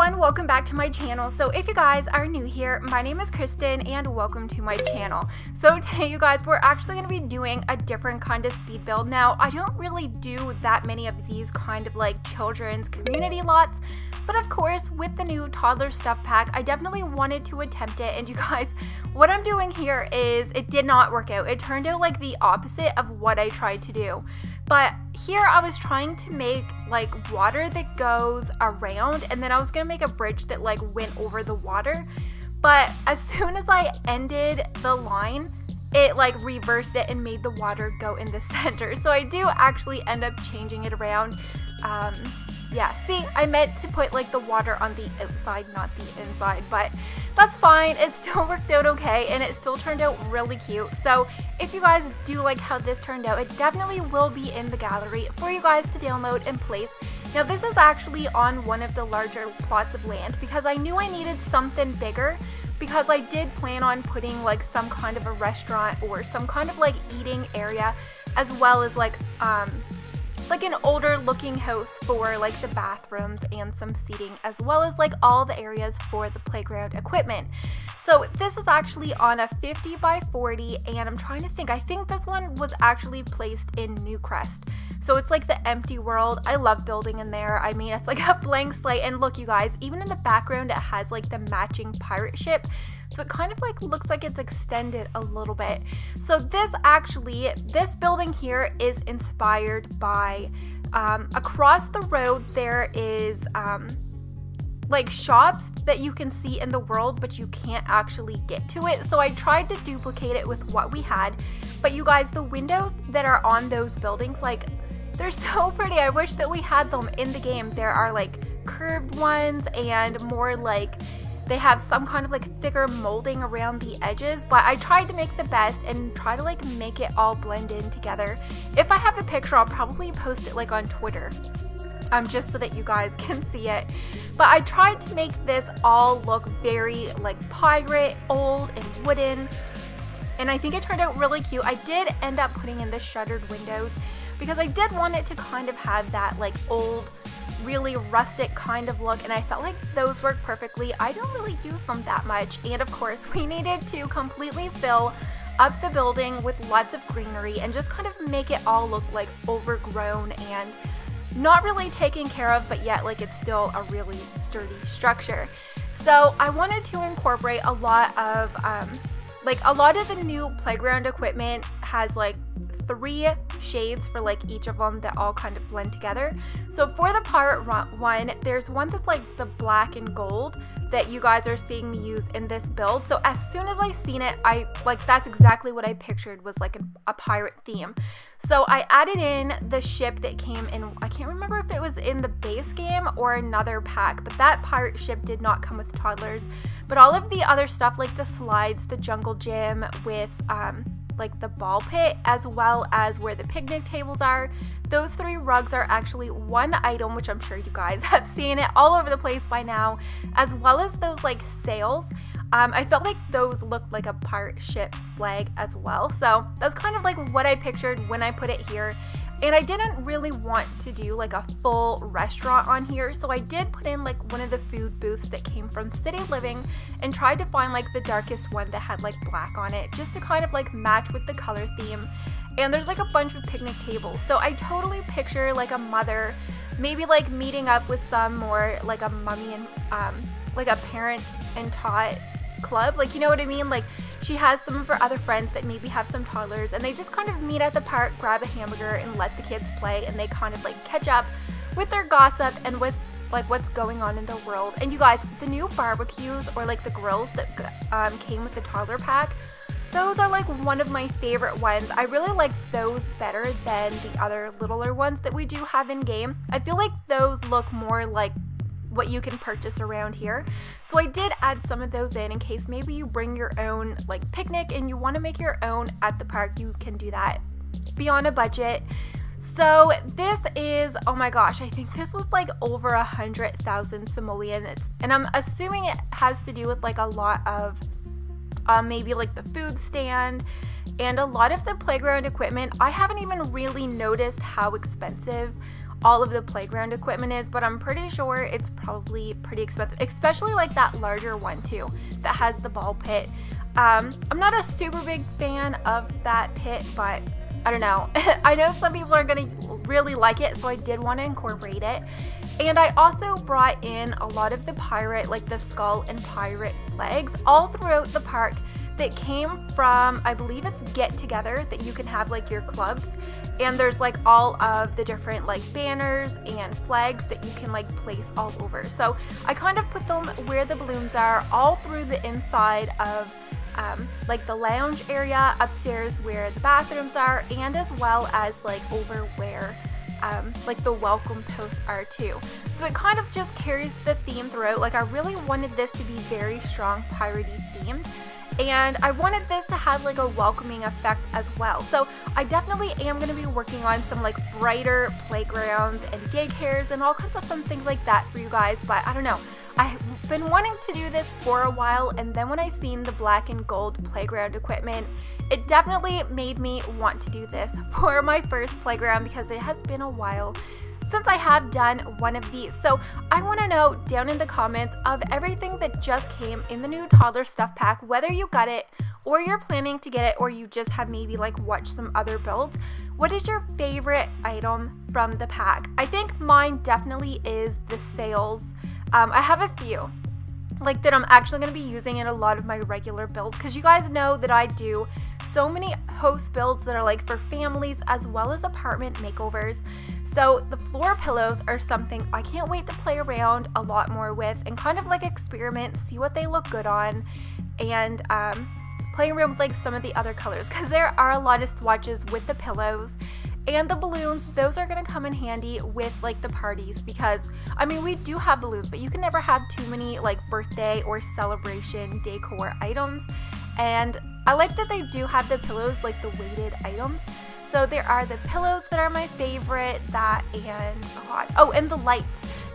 everyone, welcome back to my channel. So if you guys are new here, my name is Kristen and welcome to my channel. So today you guys, we're actually going to be doing a different kind of speed build. Now I don't really do that many of these kind of like children's community lots, but of course with the new toddler stuff pack I definitely wanted to attempt it. And you guys, what I'm doing here is it did not work out. It turned out like the opposite of what I tried to do. But here I was trying to make like water that goes around, and then I was gonna make a bridge that like went over the water. But as soon as I ended the line, it like reversed it and made the water go in the center. So I do actually end up changing it around. Yeah, see, I meant to put like the water on the outside, not the inside, but that's fine. It still worked out okay, and it still turned out really cute. So if you guys do like how this turned out, it definitely will be in the gallery for you guys to download and place. Now this is actually on one of the larger plots of land because I knew I needed something bigger, because I did plan on putting like some kind of a restaurant or some kind of like eating area, as well as like an older looking house for like the bathrooms and some seating, as well as like all the areas for the playground equipment. So this is actually on a 50 by 40, and I'm trying to think, I think this one was actually placed in Newcrest. So it's like the empty world. I love building in there. I mean, it's like a blank slate, and look you guys, even in the background it has like the matching pirate ship. So it kind of like looks like it's extended a little bit. So this building here is inspired by, across the road there is like shops that you can see in the world, but you can't actually get to it. So I tried to duplicate it with what we had. But you guys, the windows that are on those buildings, like, they're so pretty. I wish that we had them in the game. There are like curved ones and more like, they have some kind of like thicker molding around the edges, but I tried to make the best and try to like make it all blend in together. If I have a picture, I'll probably post it like on Twitter, just so that you guys can see it. But I tried to make this all look very like pirate, old and wooden, and I think it turned out really cute. I did end up putting in the shuttered windows because I did want it to kind of have that like old, really rustic kind of look, and I felt like those work perfectly. I don't really use them that much, and of course we needed to completely fill up the building with lots of greenery and just kind of make it all look like overgrown and not really taken care of, but yet like it's still a really sturdy structure. So I wanted to incorporate a lot of the new playground equipment has like 3 shades for like each of them that all kind of blend together. So for the pirate one, there's one that's like the black and gold that you guys are seeing me use in this build. So as soon as I seen it, that's exactly what I pictured was like a pirate theme. So I added in the ship that came in, I can't remember if it was in the base game or another pack, but that pirate ship did not come with toddlers. But all of the other stuff like the slides, the jungle gym with like the ball pit, as well as where the picnic tables are, those 3 rugs are actually one item, which I'm sure you guys have seen it all over the place by now, as well as those like sails. I felt like those looked like a pirate ship flag as well. So that's kind of like what I pictured when I put it here. And I didn't really want to do like a full restaurant on here, so I did put in like one of the food booths that came from City Living and tried to find like the darkest one that had like black on it, just to kind of like match with the color theme. And there's like a bunch of picnic tables, so I totally picture like a mother maybe like meeting up with some more like a mummy and like a parent and tot club, like, you know what I mean? Like she has some of her other friends that maybe have some toddlers, and they just kind of meet at the park, grab a hamburger, and let the kids play, and they kind of like catch up with their gossip and with like what's going on in the world. And you guys, the new barbecues or like the grills that came with the toddler pack, those are like one of my favorite ones. I really like those better than the other littler ones that we do have in game. I feel like those look more like what you can purchase around here. So I did add some of those in case maybe you bring your own like picnic and you want to make your own at the park. You can do that. Be on a budget. So this is, oh my gosh, I think this was like over 100,000 simoleons, and I'm assuming it has to do with like a lot of maybe like the food stand and a lot of the playground equipment. I haven't even really noticed how expensive all of the playground equipment is, but I'm pretty sure it's probably pretty expensive, especially like that larger one too that has the ball pit. I'm not a super big fan of that pit, but I don't know. I know some people are gonna really like it, so I did want to incorporate it. And I also brought in a lot of the pirate, like the skull and pirate flags all throughout the park that came from, I believe it's Get Together, that you can have like your clubs, and there's like all of the different like banners and flags that you can like place all over. So I kind of put them where the balloons are, all through the inside of like the lounge area, upstairs where the bathrooms are, and as well as like over where like the welcome posts are too. So it kind of just carries the theme throughout. Like I really wanted this to be very strong piratey themed, and I wanted this to have like a welcoming effect as well. So I definitely am going to be working on some like brighter playgrounds and daycares and all kinds of fun things like that for you guys. But I don't know, I've been wanting to do this for a while, and then when I seen the black and gold playground equipment, it definitely made me want to do this for my first playground, because it has been a while since I have done one of these. So I want to know down in the comments of everything that just came in the new toddler stuff pack, whether you got it or you're planning to get it, or you just have maybe like watched some other builds. What is your favorite item from the pack? I think mine definitely is the sails. I have a few like that I'm actually going to be using in a lot of my regular builds, because you guys know that I do so many host builds that are like for families as well as apartment makeovers. So the floor pillows are something I can't wait to play around a lot more with and kind of like experiment, see what they look good on, and playing around with like some of the other colors, because there are a lot of swatches with the pillows. And the balloons, those are going to come in handy with like the parties, because I mean we do have balloons, but you can never have too many like birthday or celebration decor items. And I like that they do have the pillows, like the weighted items. So there are the pillows that are my favorite, that, and oh, and the lights.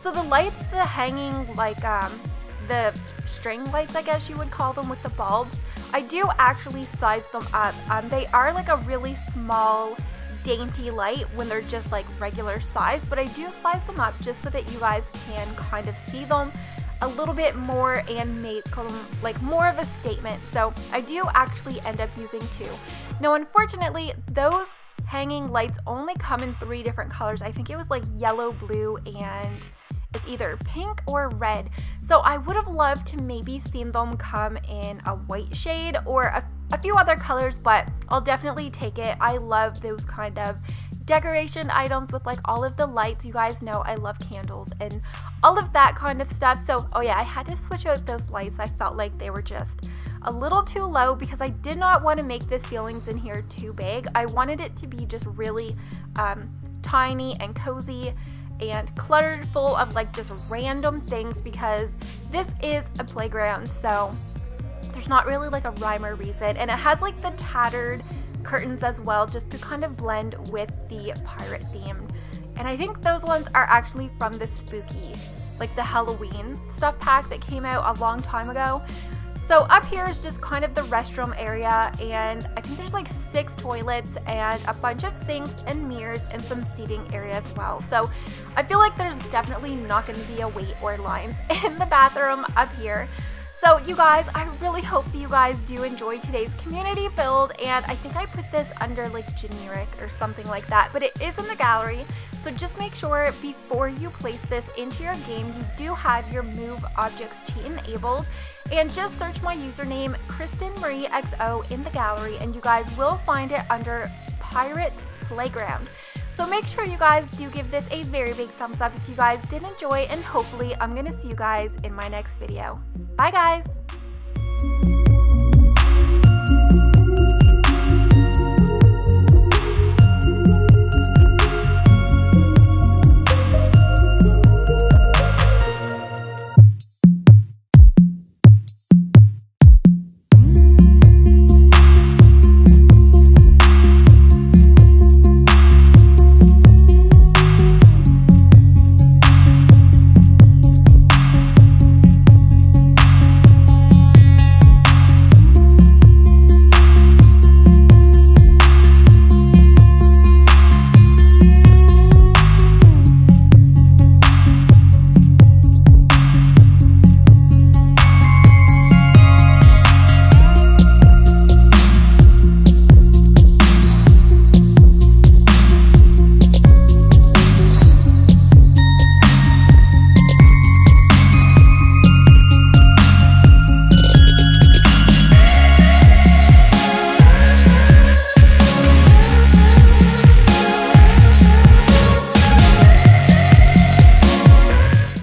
So the lights, the hanging like the string lights, I guess you would call them, with the bulbs, I do actually size them up. They are like a really small dainty light when they're just like regular size, but I do size them up just so that you guys can kind of see them a little bit more and make them like more of a statement. So I do actually end up using two. Now unfortunately, those hanging lights only come in 3 different colors. I think it was like yellow, blue, and it's either pink or red. So I would have loved to maybe seen them come in a white shade or a few other colors, but I'll definitely take it. I love those kind of decoration items with like all of the lights. You guys know I love candles and all of that kind of stuff. So oh yeah, I had to switch out those lights. I felt like they were just a little too low, because I did not want to make the ceilings in here too big. I wanted it to be just really tiny and cozy and cluttered full of like just random things, because this is a playground, so there's not really like a rhyme or reason. And it has like the tattered curtains as well, just to kind of blend with the pirate theme. And I think those ones are actually from the spooky, like the Halloween stuff pack that came out a long time ago. So up here is just kind of the restroom area, and I think there's like 6 toilets and a bunch of sinks and mirrors and some seating area as well. So I feel like there's definitely not going to be a wait or lines in the bathroom up here. So you guys, I really hope that you guys do enjoy today's community build, and I think I put this under like generic or something like that, but it is in the gallery. So just make sure before you place this into your game, you do have your move objects cheat enabled, and just search my username KrystinMyrieXo in the gallery, and you guys will find it under Pirate Playground. So make sure you guys do give this a very big thumbs up if you guys did enjoy, and hopefully I'm going to see you guys in my next video. Bye guys!